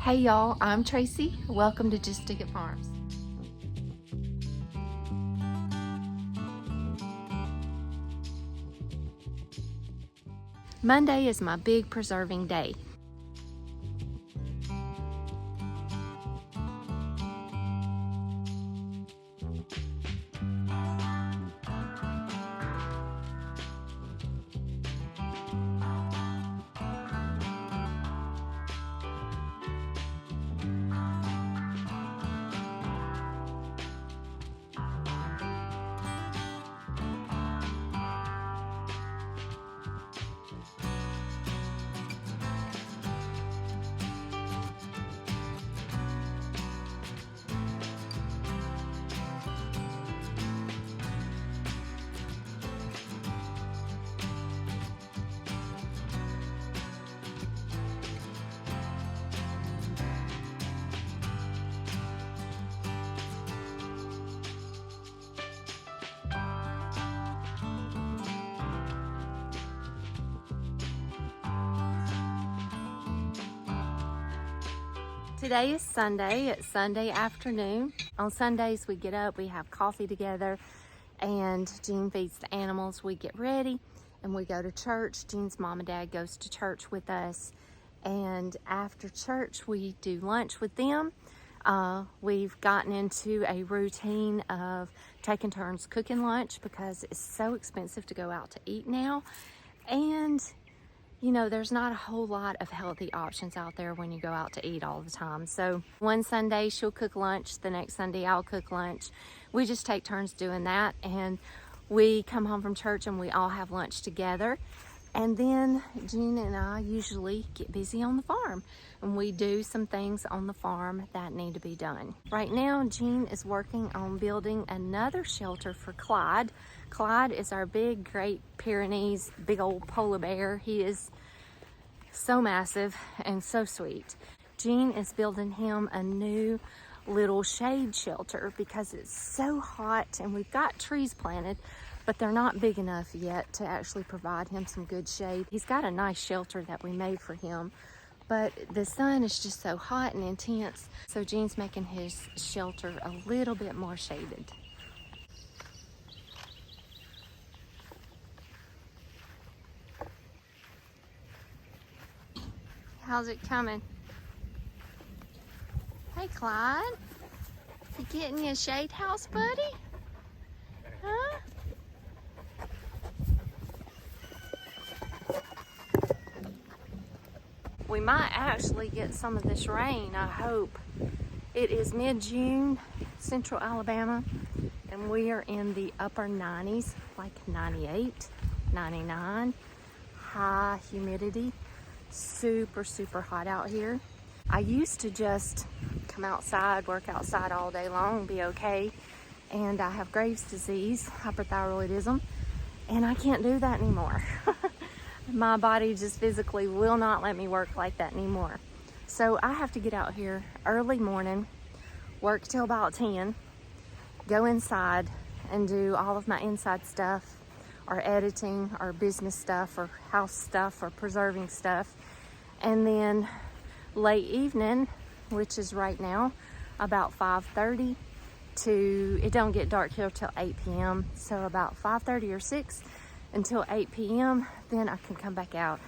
Hey y'all, I'm Tracy. Welcome to Just Dig It Farms. Monday is my big preserving day. Today is Sunday. It's Sunday afternoon. On Sundays we get up, we have coffee together, and Jean feeds the animals. We get ready and we go to church. Jean's mom and dad goes to church with us, and after church we do lunch with them. We've gotten into a routine of taking turns cooking lunch because it's so expensive to go out to eat now, and you know, there's not a whole lot of healthy options out there when you go out to eat all the time. So one Sunday she'll cook lunch, the next Sunday I'll cook lunch. We just take turns doing that, and we come home from church and we all have lunch together. And then Jean and I usually get busy on the farm, and we do some things on the farm that need to be done. Right now, Jean is working on building another shelter for Clyde. Clyde is our big Great Pyrenees, big old polar bear. He is so massive and so sweet. Jean is building him a new little shade shelter because it's so hot, and we've got trees planted, but they're not big enough yet to actually provide him some good shade. He's got a nice shelter that we made for him, but the sun is just so hot and intense, so Jean's making his shelter a little bit more shaded. How's it coming? Hey Clyde, you getting you a shade house, buddy? Huh? We might actually get some of this rain, I hope. It is mid-June, central Alabama, and we are in the upper 90s, like 98, 99, high humidity, super, super hot out here. I used to just come outside, work outside all day long, be okay, and I have Graves' disease, hyperthyroidism, and I can't do that anymore. My body just physically will not let me work like that anymore. So I have to get out here early morning, work till about 10, go inside and do all of my inside stuff, or editing, or business stuff, or house stuff, or preserving stuff. And then late evening, which is right now, about 5:30 to, it don't get dark here till 8 p.m. So about 5:30 or 6 until 8 p.m. Then I can come back out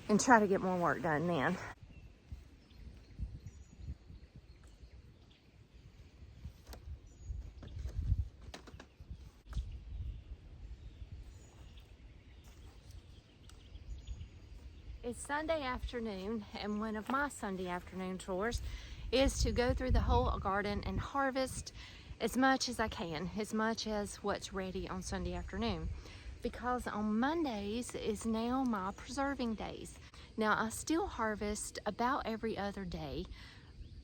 and try to get more work done then. It's Sunday afternoon, and one of my Sunday afternoon chores is to go through the whole garden and harvest as much as I can, as much as what's ready on Sunday afternoon, because on Mondays is now my preserving days. Now I still harvest about every other day.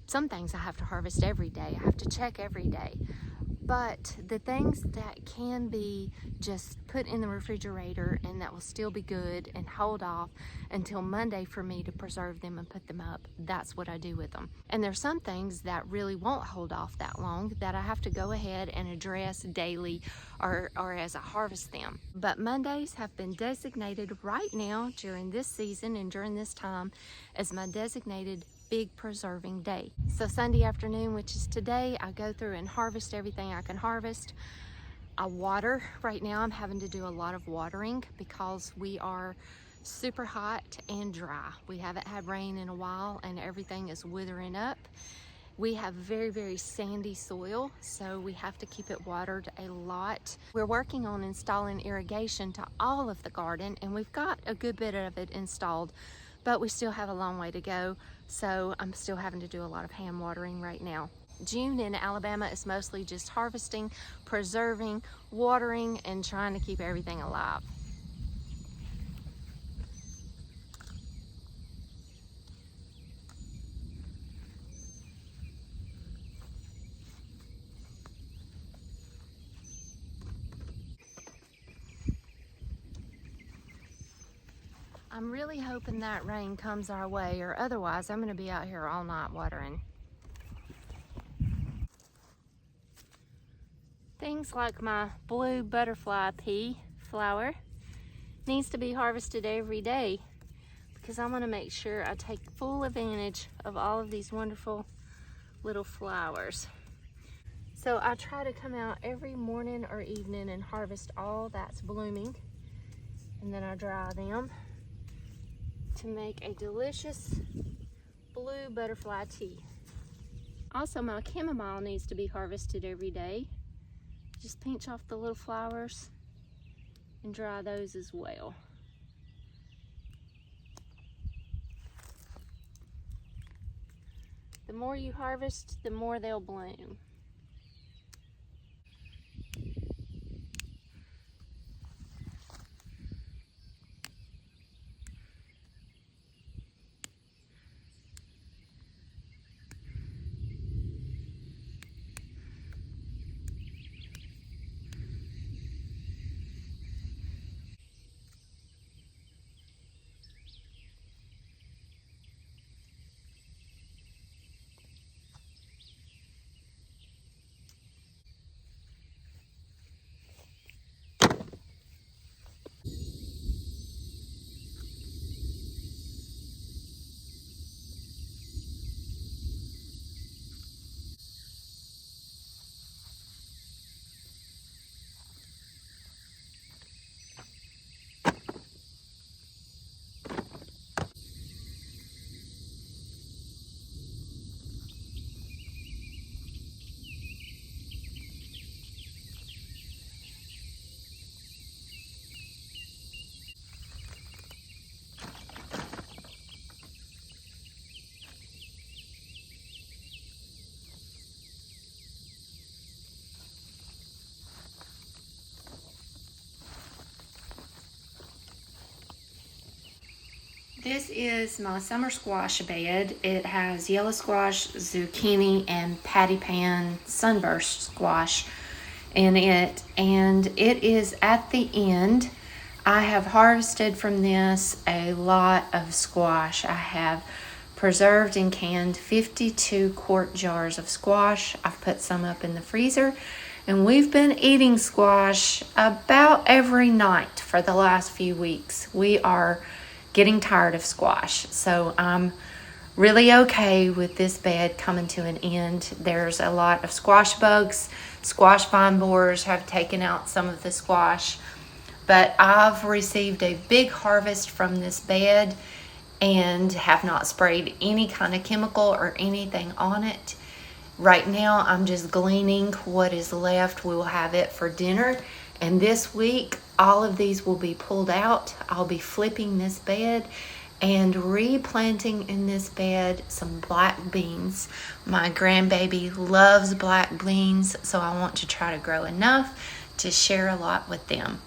Some things I have to harvest every day. I have to check every day. But the things that can be just put in the refrigerator and that will still be good and hold off until Monday for me to preserve them and put them up, that's what I do with them. And there's some things that really won't hold off that long that I have to go ahead and address daily or as I harvest them. But Mondays have been designated right now during this season and during this time as my designated big preserving day. So Sunday afternoon, which is today, I go through and harvest everything I can harvest. I water. Right now I'm having to do a lot of watering because we are super hot and dry. We haven't had rain in a while and everything is withering up. We have very, very sandy soil, so we have to keep it watered a lot. We're working on installing irrigation to all of the garden, and we've got a good bit of it installed, but we still have a long way to go, so I'm still having to do a lot of hand watering right now. June in Alabama is mostly just harvesting, preserving, watering, and trying to keep everything alive. I'm really hoping that rain comes our way, or otherwise I'm going to be out here all night watering. Things like my blue butterfly pea flower needs to be harvested every day because I'm going to make sure I take full advantage of all of these wonderful little flowers. So I try to come out every morning or evening and harvest all that's blooming, and then I dry them to make a delicious blue butterfly tea. Also, my chamomile needs to be harvested every day. Just pinch off the little flowers and dry those as well. The more you harvest, the more they'll bloom. This is my summer squash bed. It has yellow squash, zucchini, and patty pan sunburst squash in it, and it is at the end. I have harvested from this a lot of squash. I have preserved and canned 52 quart jars of squash. I've put some up in the freezer, and we've been eating squash about every night for the last few weeks. We are getting tired of squash, so I'm really okay with this bed coming to an end. There's a lot of squash bugs. Squash vine borers have taken out some of the squash, but I've received a big harvest from this bed and have not sprayed any kind of chemical or anything on it. Right now I'm just gleaning what is left. We will have it for dinner, and this week all of these will be pulled out. I'll be flipping this bed and replanting in this bed some black beans. My grandbaby loves black beans, so I want to try to grow enough to share a lot with them.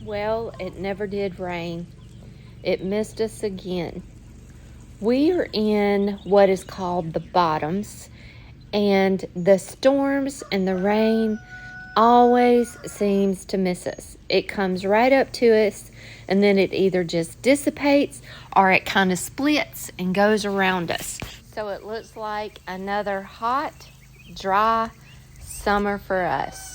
Well, it never did rain. It missed us again. We are in what is called the bottoms, and the storms and the rain always seems to miss us. It comes right up to us, and then it either just dissipates or it kind of splits and goes around us. So it looks like another hot, dry summer for us.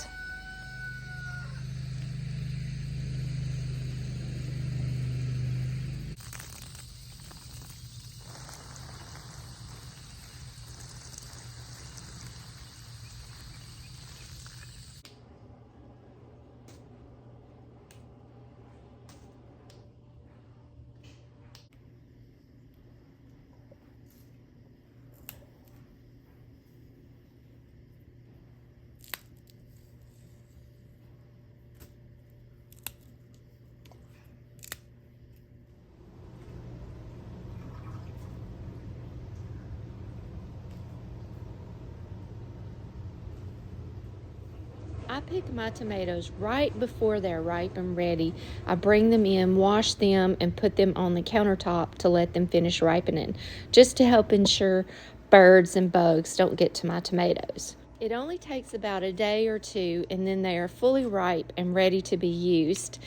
I pick my tomatoes right before they're ripe and ready. I bring them in, wash them, and put them on the countertop to let them finish ripening, just to help ensure birds and bugs don't get to my tomatoes. It only takes about a day or two, and then they are fully ripe and ready to be used.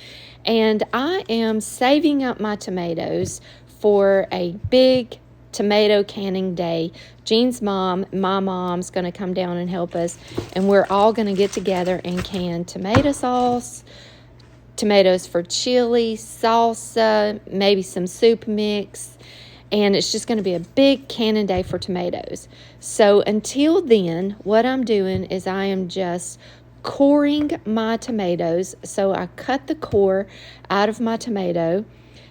And I am saving up my tomatoes for a big tomato canning day. Jean's mom, my mom's going to come down and help us, and we're all going to get together and can tomato sauce, tomatoes for chili, salsa, maybe some soup mix, and it's just going to be a big canning day for tomatoes. So until then, what I'm doing is I am just coring my tomatoes. So I cut the core out of my tomato,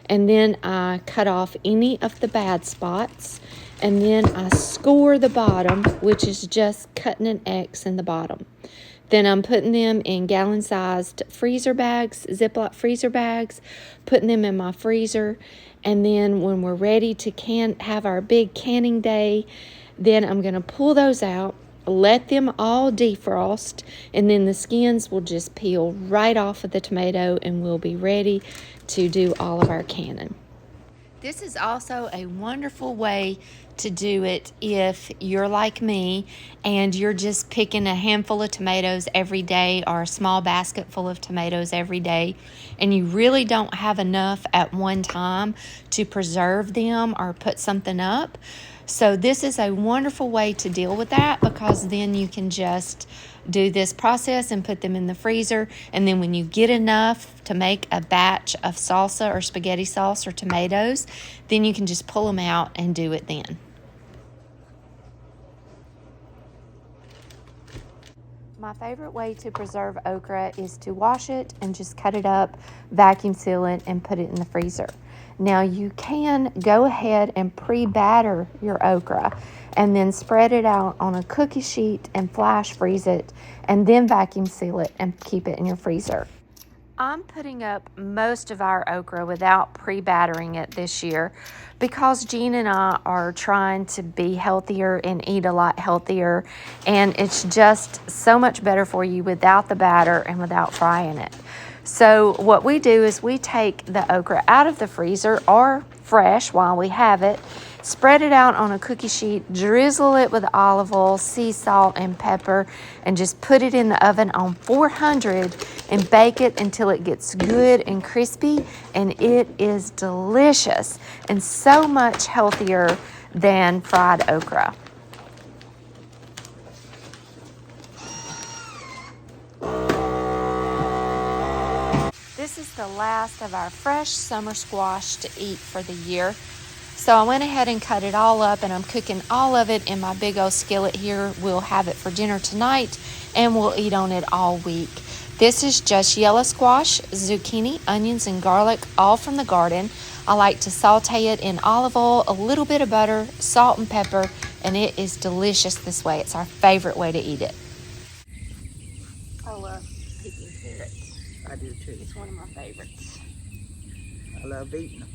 and then I cut off any of the bad spots, and then I score the bottom, which is just cutting an X in the bottom. Then I'm putting them in gallon-sized freezer bags, Ziploc freezer bags, putting them in my freezer, and then when we're ready to have our big canning day, then I'm going to pull those out, let them all defrost, and then the skins will just peel right off of the tomato, and we'll be ready to do all of our canning. This is also a wonderful way to do it if you're like me and you're just picking a handful of tomatoes every day or a small basket full of tomatoes every day, and you really don't have enough at one time to preserve them or put something up. So this is a wonderful way to deal with that, because then you can just do this process and put them in the freezer, and then when you get enough to make a batch of salsa or spaghetti sauce or tomatoes, then you can just pull them out and do it then. My favorite way to preserve okra is to wash it and just cut it up, vacuum seal it, and put it in the freezer. Now you can go ahead and pre-batter your okra and then spread it out on a cookie sheet and flash freeze it, and then vacuum seal it and keep it in your freezer. I'm putting up most of our okra without pre-battering it this year because Jean and I are trying to be healthier and eat a lot healthier, and it's just so much better for you without the batter and without frying it. So what we do is we take the okra out of the freezer or fresh while we have it, spread it out on a cookie sheet, drizzle it with olive oil, sea salt, and pepper, and just put it in the oven on 400 and bake it until it gets good and crispy, and it is delicious and so much healthier than fried okra. This is the last of our fresh summer squash to eat for the year. So I went ahead and cut it all up, and I'm cooking all of it in my big old skillet here. We'll have it for dinner tonight, and we'll eat on it all week. This is just yellow squash, zucchini, onions, and garlic, all from the garden. I like to saute it in olive oil, a little bit of butter, salt, and pepper, and it is delicious this way. It's our favorite way to eat it. I love picking carrots. I do too. It's one of my favorites. I love eating them.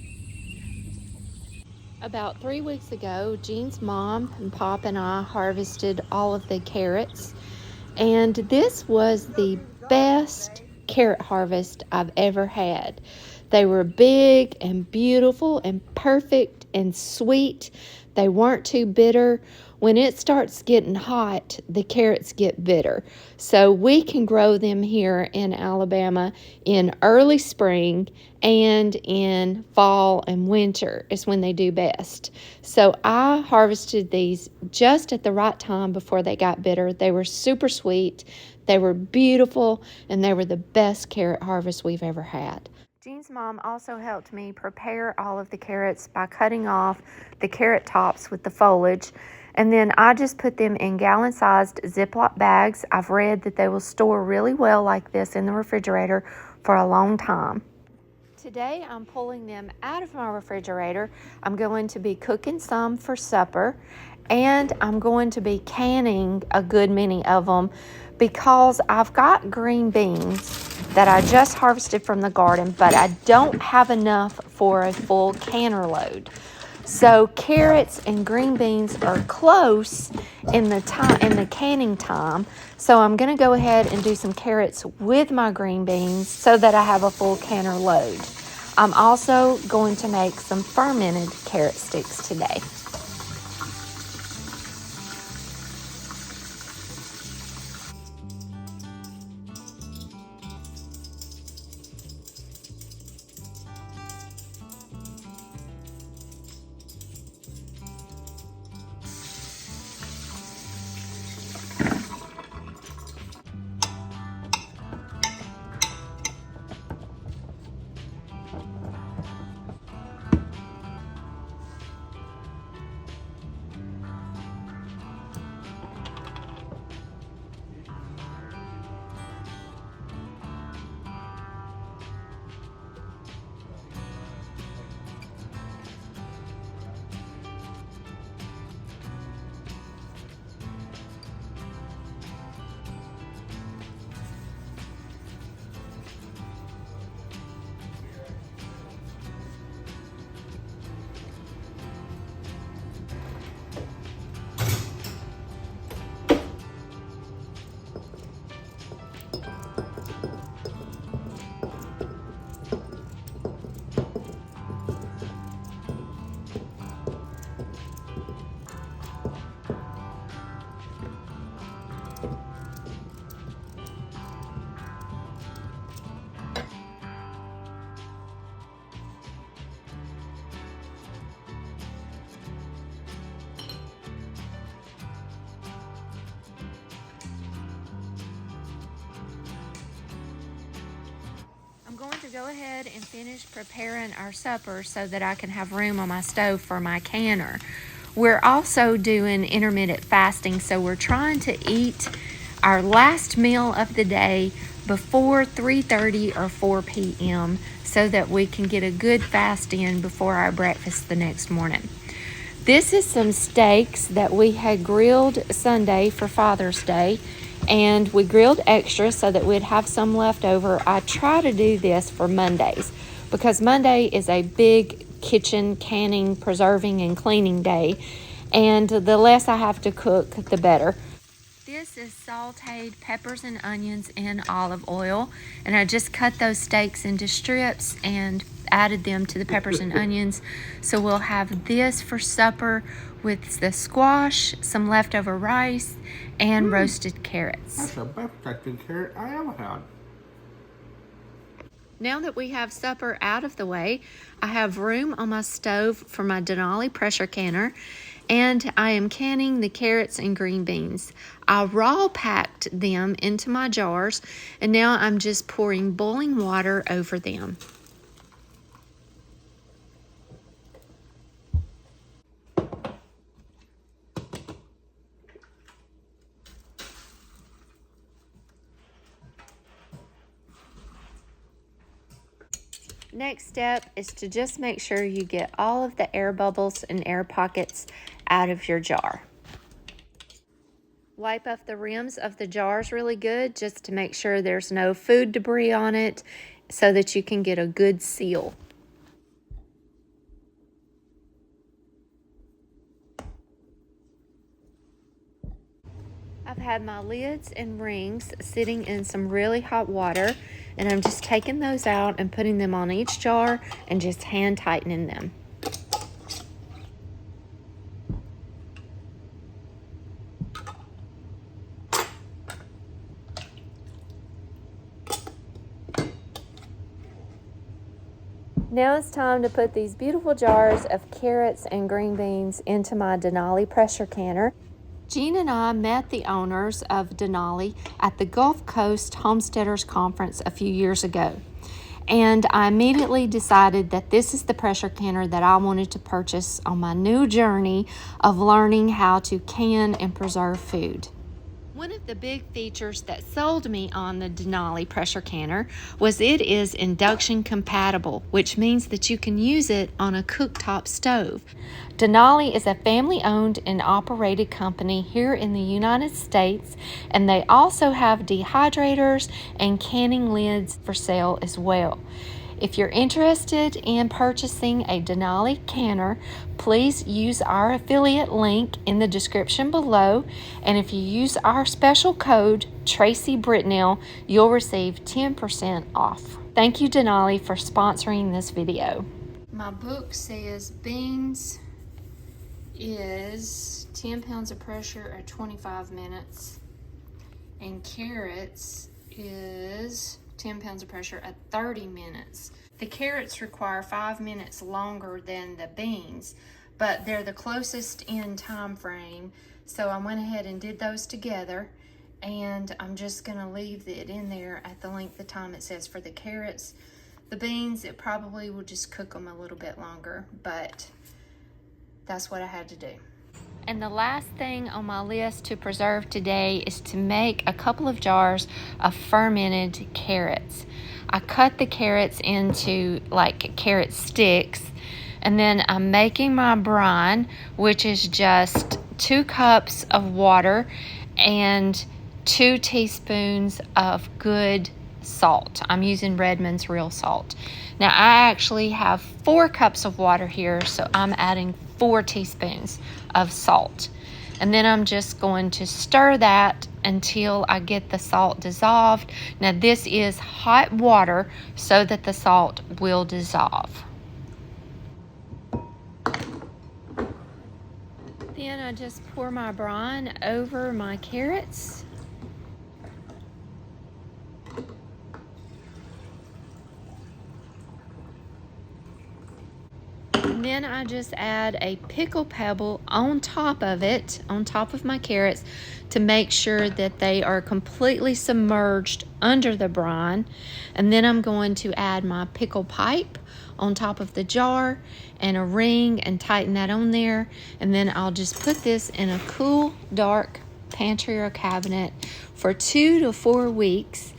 About 3 weeks ago, Jean's mom and Pop and I harvested all of the carrots, and this was the best carrot harvest I've ever had. They were big and beautiful and perfect and sweet. They weren't too bitter. When it starts getting hot, the carrots get bitter. So we can grow them here in Alabama in early spring and in fall and winter is when they do best. So I harvested these just at the right time before they got bitter. They were super sweet, they were beautiful, and they were the best carrot harvest we've ever had. Jean's mom also helped me prepare all of the carrots by cutting off the carrot tops with the foliage, and then I just put them in gallon-sized Ziploc bags. I've read that they will store really well like this in the refrigerator for a long time. Today I'm pulling them out of my refrigerator. I'm going to be cooking some for supper, and I'm going to be canning a good many of them because I've got green beans that I just harvested from the garden, but I don't have enough for a full canner load. So carrots and green beans are close in the canning time. So I'm going to go ahead and do some carrots with my green beans so that I have a full canner load. I'm also going to make some fermented carrot sticks today. I'm going to go ahead and finish preparing our supper so that I can have room on my stove for my canner. We're also doing intermittent fasting, so we're trying to eat our last meal of the day before 3:30 or 4 p.m. so that we can get a good fast in before our breakfast the next morning. This is some steaks that we had grilled Sunday for Father's Day, and we grilled extra so that we'd have some left over. I try to do this for Mondays because Monday is a big kitchen canning, preserving, and cleaning day, and the less I have to cook, the better. This is sauteed peppers and onions in olive oil, and I just cut those steaks into strips and added them to the peppers and onions. So we'll have this for supper with the squash, some leftover rice, and roasted carrots. That's the best tasting carrot I ever had. Now that we have supper out of the way, I have room on my stove for my Denali pressure canner, and I am canning the carrots and green beans. I raw packed them into my jars, and now I'm just pouring boiling water over them. Next step is to just make sure you get all of the air bubbles and air pockets out of your jar. Wipe off the rims of the jars really good just to make sure there's no food debris on it so that you can get a good seal. I've had my lids and rings sitting in some really hot water. And I'm just taking those out and putting them on each jar and just hand tightening them. Now it's time to put these beautiful jars of carrots and green beans into my Denali pressure canner. Jean and I met the owners of Denali at the Gulf Coast Homesteaders Conference a few years ago. And I immediately decided that this is the pressure canner that I wanted to purchase on my new journey of learning how to can and preserve food. One of the big features that sold me on the Denali pressure canner was it is induction compatible, which means that you can use it on a cooktop stove. Denali is a family-owned and operated company here in the United States, and they also have dehydrators and canning lids for sale as well. If you're interested in purchasing a Denali canner, please use our affiliate link in the description below. And if you use our special code, TRACY.BRITNELL, you'll receive 10% off. Thank you, Denali, for sponsoring this video. My book says beans is 10 pounds of pressure at 25 minutes. And carrots is 10 pounds of pressure at 30 minutes. The carrots require 5 minutes longer than the beans, but they're the closest in time frame. So I went ahead and did those together, and I'm just gonna leave it in there at the length of time it says for the carrots. The beans, it probably will just cook them a little bit longer, but that's what I had to do. And the last thing on my list to preserve today is to make a couple of jars of fermented carrots. I cut the carrots into like carrot sticks, and then I'm making my brine, which is just 2 cups of water and 2 teaspoons of good salt. I'm using Redmond's real salt. Now I actually have 4 cups of water here, so I'm adding 4 teaspoons of salt. And then I'm just going to stir that until I get the salt dissolved. Now this is hot water so that the salt will dissolve. Then I just pour my brine over my carrots. And then I just add a pickle pebble on top of it, on top of my carrots, to make sure that they are completely submerged under the brine. And then I'm going to add my pickle pipe on top of the jar and a ring and tighten that on there. And then I'll just put this in a cool, dark pantry or cabinet for 2 to 4 weeks.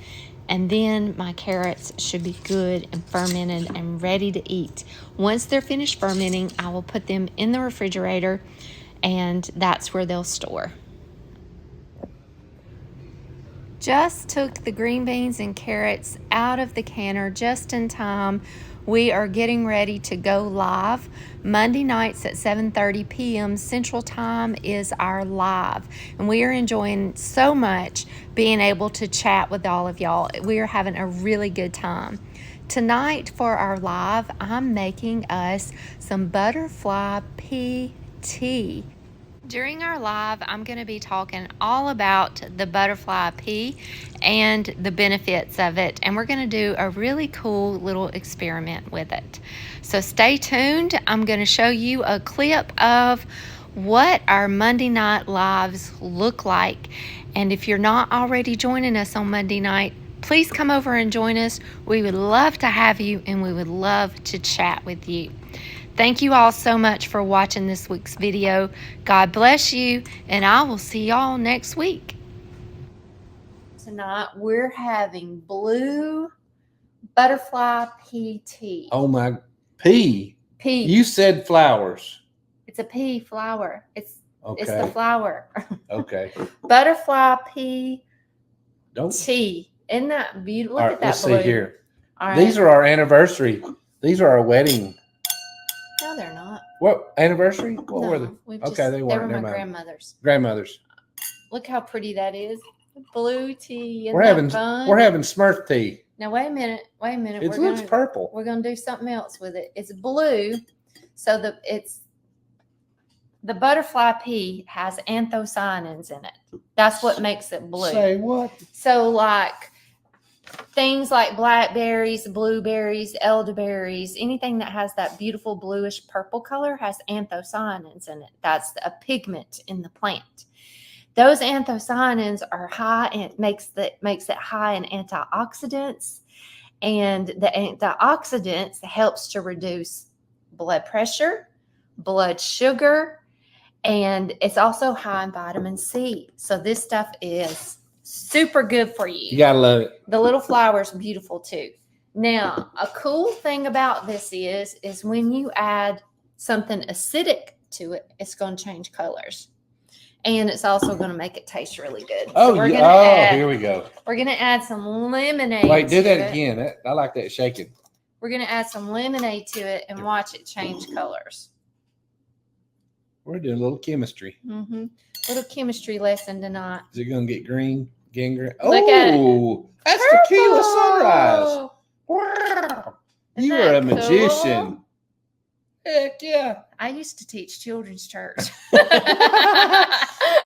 And then my carrots should be good and fermented and ready to eat. Once they're finished fermenting, I will put them in the refrigerator, and that's where they'll store. Just took the green beans and carrots out of the canner just in time. We are getting ready to go live. Monday nights at 7:30 p.m. Central Time is our live. And we are enjoying so much being able to chat with all of y'all. We are having a really good time. Tonight for our live, I'm making us some butterfly pea tea. During our live, I'm going to be talking all about the butterfly pea and the benefits of it. And we're going to do a really cool little experiment with it. So stay tuned. I'm going to show you a clip of what our Monday night lives look like. And if you're not already joining us on Monday night, please come over and join us. We would love to have you, and we would love to chat with you. Thank you all so much for watching this week's video. God bless you, and I will see y'all next week. Tonight we're having blue butterfly pea tea. Oh my, pea. Pea. You said flowers. It's a pea flower. It's Okay. It's the flower. Okay. Butterfly pea Don't. tea. Isn't that beautiful? Look All right, at that let's blue. see here. All right. These are our anniversary. These are our wedding. No, they're not. What anniversary? What were they? We've Okay, just, they they weren't. were my Never mind. grandmother's. Grandmother's. Look how pretty that is. Blue tea. Isn't We're that having fun? we're having Smurf tea. Now wait a minute. Wait a minute. It looks purple. We're gonna do something else with it. It's blue, so the butterfly pea has anthocyanins in it. That's what makes it blue. Say what? So like things like blackberries, blueberries, elderberries, anything that has that beautiful bluish purple color has anthocyanins in it. That's a pigment in the plant. Those anthocyanins are high and makes it high in antioxidants, and the antioxidants helps to reduce blood pressure, blood sugar, and it's also high in vitamin C. So this stuff is super good for you. You gotta love it. The little flower is beautiful too. Now, a cool thing about this is when you add something acidic to it, it's going to change colors. And it's also going to make it taste really good. Oh, so here we go. We're going to add some lemonade. Wait, do that again. I like that shaking. We're going to add some lemonade to it and watch it change colors. We're doing a little chemistry. Mm-hmm. Little chemistry lesson tonight. Is it going to get green? Gangrene? Look at Oh, that's Purple. tequila sunrise. Wow. Isn't You are a that magician. cool? Heck yeah. I used to teach children's church.